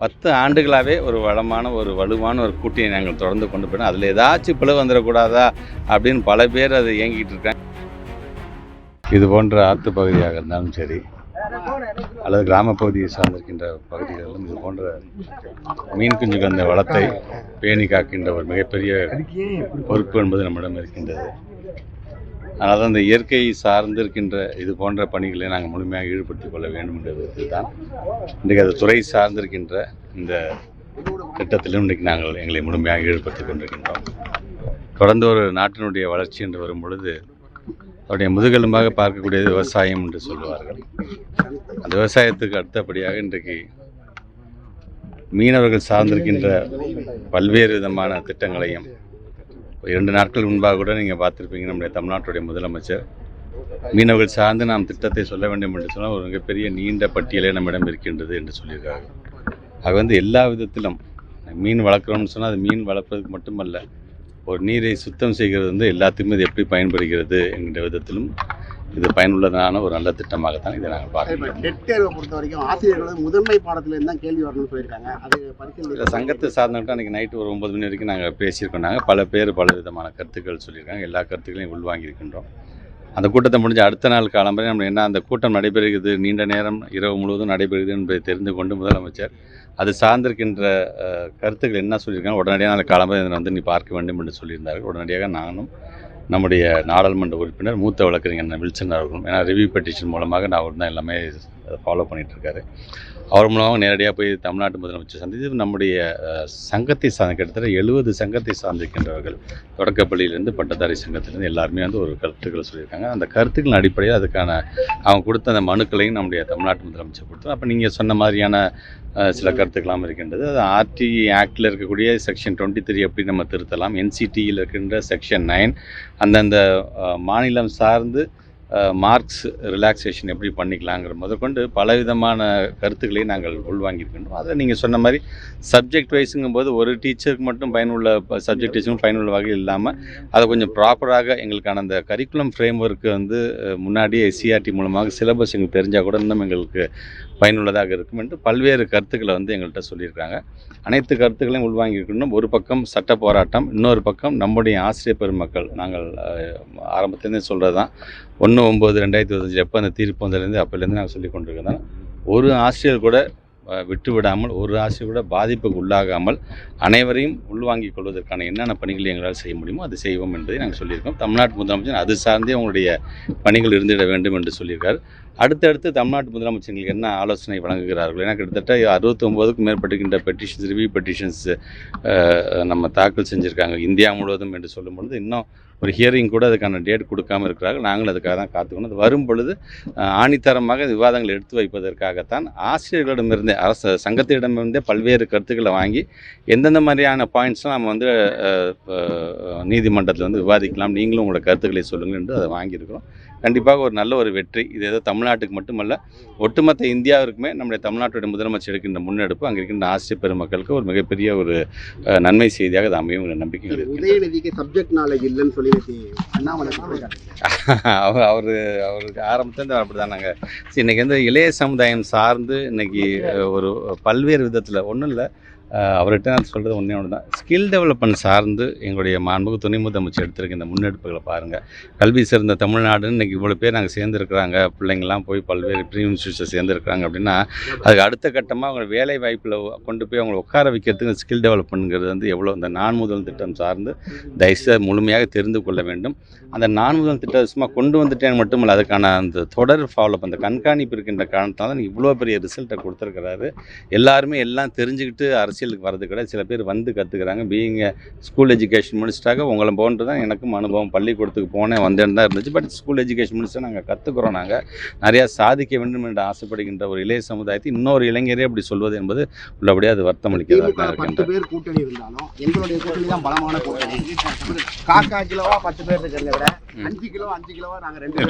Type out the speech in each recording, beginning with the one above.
10 ஆண்டுகளாகவே ஒரு வளமான ஒரு வலுவான ஒரு கூட்டணியை நாங்கள் தொடர்ந்து கொண்டு போயிடும். அதில் ஏதாச்சும் பிளவு வந்துடக்கூடாதா அப்படின்னு பல பேர் அதை இயங்கிட்டு இருக்காங்க. இது போன்ற ஆற்று பகுதியாக இருந்தாலும் சரி, அல்லது கிராம பகுதியை சார்ந்திருக்கின்ற பகுதிகளிலும் இது போன்ற மீன் குஞ்சு கந்த வளத்தை பேணி காக்கின்ற ஒரு மிகப்பெரிய பொறுப்பு என்பது நம்மிடம் இருக்கின்றது. அதனால் தான் இந்த இயற்கையை சார்ந்திருக்கின்ற இது போன்ற பணிகளை நாங்கள் முழுமையாக ஈடுபடுத்திக் கொள்ள வேண்டும் என்பதற்கு தான் இன்றைக்கு அது துறை சார்ந்திருக்கின்ற இந்த திட்டத்திலும் இன்றைக்கு நாங்கள் எங்களை முழுமையாக ஈடுபடுத்திக் கொண்டிருக்கின்றோம். தொடர்ந்து ஒரு நாட்டினுடைய வளர்ச்சி என்று வரும் பொழுது அவருடைய முதுகெலும்பாக பார்க்கக்கூடியது விவசாயம் என்று சொல்லுவார்கள். அந்த விவசாயத்துக்கு அடுத்தபடியாக இன்றைக்கு மீனவர்கள் சார்ந்திருக்கின்ற பல்வேறு விதமான திட்டங்களையும் 2 நாட்கள் முன்பாக கூட நீங்கள் பார்த்துருப்பீங்க. நம்முடைய தமிழ்நாட்டுடைய முதலமைச்சர் மீனவர்கள் சார்ந்து நாம் திட்டத்தை சொல்ல வேண்டும் என்று சொன்னால் ஒரு மிகப்பெரிய நீண்ட பட்டியலே நம்மிடம் இருக்கின்றது என்று சொல்லியிருக்காங்க. அது எல்லா விதத்திலும் மீன் வளர்க்குறோம்னு சொன்னால் அது மீன் வளர்ப்பதற்கு மட்டுமல்ல, ஒரு நீரை சுத்தம் செய்கிறது எல்லாத்துக்குமே இது எப்படி பயன்படுகிறது என்கிற விதத்திலும் இது பயனுள்ளதான ஒரு நல்ல திட்டமாகத்தான் இதை நாங்கள் பார்க்கிறோம். டெட் தேர்வை பொறுத்த வரைக்கும் ஆசிரியர்கள் முதன்மை பாடத்தில் இருந்தால் கேள்வி வரணும்னு சொல்லியிருக்காங்க. அது பரிசீலனை சங்கத்தை சார்ந்துட்டு அன்றைக்கி நைட்டு ஒரு 9 மணி வரைக்கும் நாங்கள் பேசியிருக்கோம். நாங்கள் பல பேர் பல விதமான கருத்துக்கள் சொல்லியிருக்காங்க. எல்லா கருத்துக்களையும் உள்வாங்கியிருக்கின்றோம். அந்த கூட்டத்தை முடிஞ்ச அடுத்த நாள் காலம்பரை நம்ம என்ன அந்த கூட்டம் நடைபெறுகிறது, நீண்ட நேரம் இரவு முழுவதும் நடைபெறுகிறது என்பதை தெரிந்து கொண்டு முதலமைச்சர் அது சார்ந்திருக்கின்ற கருத்துக்கள் என்ன சொல்லியிருக்காங்க உடனடியாக நாள் காலம்பரை நீ பார்க்க வேண்டும் என்று சொல்லியிருந்தார்கள். உடனடியாக நானும் நம்முடைய நாடாளுமன்ற உறுப்பினர் மூத்த வழக்கறிஞர் வில்சன் அவர்களும், ஏன்னா ரிவ்யூ பெட்டிஷன் மூலமாக அவர் தான் எல்லாமே ஃபாலோ பண்ணிகிட்ருக்காரு. அவர் மூலமாக நேரடியாக போய் தமிழ்நாட்டு முதலமைச்சர் சந்தித்து நம்முடைய சங்கத்தை சார்ந்த கிட்டத்தட்ட 70 சங்கத்தை சார்ந்திருக்கின்றவர்கள் தொடக்கப்பள்ளியிலேருந்து பட்டதாரி சங்கத்திலேருந்து எல்லாருமே ஒரு கருத்துக்களை சொல்லியிருக்காங்க. அந்த கருத்துக்களின் அடிப்படையில் அதுக்கான அவங்க கொடுத்த அந்த மனுக்களையும் நம்முடைய தமிழ்நாட்டு முதலமைச்சர் கொடுத்தார். அப்போ நீங்கள் சொன்ன மாதிரியான சில கருத்துக்கெல்லாம் இருக்கின்றது. அது ஆர்டி ஆக்டில் இருக்கக்கூடிய செக்ஷன் 23 எப்படி நம்ம திருத்தலாம், என்சிடியில் இருக்கின்ற செக்ஷன் 9 அந்தந்த மாநிலம் சார்ந்து மார்க்ஸ் ரிலாக்ஸேஷன் எப்படி பண்ணிக்கலாங்கிற முதற்கொண்டு பலவிதமான கருத்துக்களை நாங்கள் உள்வாங்கியிருக்கின்றோம். அதில் நீங்கள் சொன்ன மாதிரி சப்ஜெக்ட் வைஸுங்கும்போது ஒரு டீச்சருக்கு மட்டும் பயனுள்ள சப்ஜெக்ட் வைஸும் பயனுள்ள வகையில் இல்லாமல் அதை கொஞ்சம் ப்ராப்பராக எங்களுக்கான அந்த கரிக்குலம் ஃப்ரேம் ஒர்க்கு முன்னாடியே எஸ்சிஆர்டி மூலமாக சிலபஸ் எங்களுக்கு தெரிஞ்சால் கூட இன்னும் எங்களுக்கு பயனுள்ளதாக இருக்கும் என்று பல்வேறு கருத்துக்களை எங்கள்கிட்ட சொல்லியிருக்காங்க. அனைத்து கருத்துக்களையும் உள்வாங்கியிருக்கணும். ஒரு பக்கம் சட்ட போராட்டம், இன்னொரு பக்கம் நம்முடைய ஆசிரியர் பெருமக்கள். நாங்கள் ஆரம்பத்துலேருந்தே சொல்கிறது தான் 1/9/2025 எப்போ அந்த தீர்ப்பு வந்ததுலேருந்து அப்போலேருந்து நாங்கள் சொல்லி கொண்டிருக்கோம். ஒரு ஆசிரியர் கூட விட்டு விடாமல், ஒரு ஆசிரியர் கூட பாதிப்புக்கு உள்ளாகாமல் அனைவரையும் உள்வாங்கிக் கொள்வதற்கான என்னென்ன பணிகளை எங்களால் செய்ய முடியுமோ அது செய்வோம் என்பதை நாங்கள் சொல்லியிருக்கோம். தமிழ்நாட்டு முதலமைச்சர் அது சார்ந்தே உங்களுடைய பணிகள் இருந்திட வேண்டும் என்று சொல்லியிருக்கார். அடுத்தடுத்து தமிழ்நாட்டு முதலமைச்சர்களுக்கு என்ன ஆலோசனை வழங்குகிறார்கள், ஏன்னா கிட்டத்தட்ட 69க்கும் மேற்பட்டுகின்ற பெட்டிஷன்ஸ், ரிவ்யூ பெட்டிஷன்ஸ் நம்ம தாக்கல் செஞ்சுருக்காங்க இந்தியா முழுவதும் என்று சொல்லும் பொழுது இன்னும் ஒரு ஹியரிங் கூட அதுக்கான டேட் கொடுக்காமல் இருக்கிறார்கள். நாங்கள் அதுக்காக தான் காத்துக்கணும். அது வரும் பொழுது ஆணித்தரமாக விவாதங்கள் எடுத்து வைப்பதற்காகத்தான் ஆசிரியர்களிடமிருந்தே அரசு சங்கத்திடமிருந்தே பல்வேறு கருத்துக்களை வாங்கி எந்தெந்த மாதிரியான பாயிண்ட்ஸ்லாம் நம்ம நீதிமன்றத்தில் விவாதிக்கலாம், நீங்களும் உங்களோட கருத்துக்களை சொல்லுங்கள் என்று அதை வாங்கியிருக்கிறோம். கண்டிப்பாக ஒரு நல்ல ஒரு வெற்றி. இது ஏதோ தமிழ்நாட்டுக்கு மட்டுமல்ல, ஒட்டுமொத்த இந்தியாவிற்குமே நம்முடைய தமிழ்நாட்டுடைய முதலமைச்சர் எடுக்கின்ற முன்னெடுப்பு அங்கே இருக்கின்ற ஆசிரியர் பெருமக்களுக்கு ஒரு மிகப்பெரிய ஒரு நன்மை செய்தியாக அது அமையும் நம்பிக்கை. உதயநிதிக்கு சப்ஜெக்ட் நாலேஜ் இல்லைன்னு சொல்லி அவருக்கு ஆரம்பத்துலேருந்து அப்படி தான். நாங்கள் இன்றைக்கி இளைய சமுதாயம் சார்ந்து இன்றைக்கி ஒரு பல்வேறு விதத்தில் ஒன்றும் இல்லை, அவர்கிட்ட நான் சொல்கிறது ஒன்றே தான், ஸ்கில் டெவலப்மெண்ட் சார்ந்து எங்களுடைய மாண்புக்கு துணை முதலமைச்சர் எடுத்திருக்க இந்த முன்னெடுப்புகளை பாருங்கள். கல்வி சிறந்த தமிழ்நாடுன்னு இன்றைக்கி இவ்வளோ பேர் நாங்கள் சேர்ந்துருக்குறாங்க, பிள்ளைங்கள்லாம் போய் பல்வேறு ப்ரீ இன்ஸ்டியூஷன் சேர்ந்துருக்குறாங்க அப்படின்னா அதுக்கு அடுத்த கட்டமாக அவங்க வேலை வாய்ப்பில் கொண்டு போய் அவங்களை உட்கார வைக்கிறதுக்கு ஸ்கில் டெவலப்மெண்ட்ங்கிறது எவ்வளோ இந்த 4 முதல் திட்டம் சார்ந்து தயவுசெய்து முழுமையாக தெரிந்து கொள்ள வேண்டும். அந்த 4 முதல் திட்டம் சும்மா கொண்டு வந்துட்டேன்னு மட்டுமில்லை, அதுக்கான அந்த தொடர் ஃபாலோஅப் அந்த கண்காணிப்பு இருக்கின்ற காரணத்தால் தான் இவ்வளோ பெரிய ரிசல்ட்டை கொடுத்துருக்கிறாரு. எல்லாருமே எல்லாம் தெரிஞ்சுக்கிட்டு அரசியலுக்கு வர்றது கிடையாது. சில பேர் கற்றுக்கிறாங்க. பீயிங் ஸ்கூல் எஜுகேஷன் முடிச்சிட்டாக்க உங்களை போன்று தான் எனக்கும் அனுபவம், பள்ளிக்கூடத்துக்கு போனேன் வந்தேன்னு தான் இருந்துச்சு. பட் ஸ்கூல் எஜுகேஷன் முடிச்சா நாங்கள் கற்றுக்குறோம். நாங்கள் நிறையா சாதிக்க வேண்டும் என்று ஆசைப்படுகின்ற ஒரு இளைய சமுதாயத்தை இன்னொரு இளைஞரே அப்படி சொல்வது என்பது உள்ளபடியாக அது வருத்தம் அளிக்கிறதா இருக்கின்ற. பேர் கூட்டணி இருந்தாலும் எங்களுடைய கூட்டணி தான் பலமான கூட்டணி. காக்கா கிலோவா 10 பேர் இருக்கிறத விட 5 கிலோவா நாங்கள் 2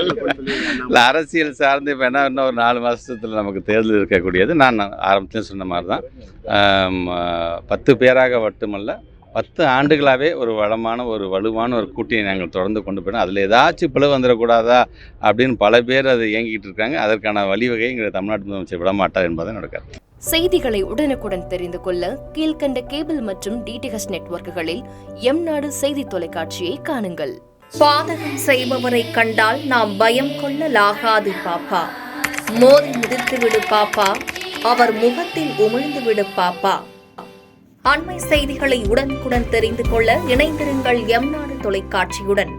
இல்லை, அரசியல் சார்ந்து இப்போ என்ன இன்னும் ஒரு 4 மாதத்தில் நமக்கு தேர்தல் இருக்கக்கூடியது. நான் ஆரம்பத்துலேயும் சொன்ன மாதிரி தான் 10 பேராக மட்டுமல்ல, 10 ஆண்டுகளாகவே ஒரு வளமான ஒரு வலுவான ஒரு கூட்டணியை நாங்கள் தொடர்ந்து கொண்டு போயிடும். அதில் ஏதாச்சும் பிளவு வந்துடக்கூடாதா அப்படின்னு பல பேர் அதை இயங்கிட்டு இருக்காங்க. அதற்கான வழிவகை எங்களை தமிழ்நாட்டு முதலமைச்சர் விடமாட்டார் என்பதை என்னோட கருத்து. செய்திகளை உடனுக்குடன் தெரிந்து கொள்ள கீழ்க்கண்ட கேபிள் மற்றும் டிடிஹெச் நெட்வொர்க்குகளில் எம்நாடு செய்தி தொலைக்காட்சியை காணுங்கள். பாதகம் செய்பவரை கண்டால் நாம் பயம் கொள்ளலாகாது பாப்பா. மோதி மிதித்துவிடு பாப்பா, அவர் முகத்தில் உமிழ்ந்துவிடு பாப்பா. அண்மை செய்திகளை உடனுக்குடன் தெரிந்து கொள்ள இணைந்திருங்கள் எம்நாடு தொலைக்காட்சியுடன்.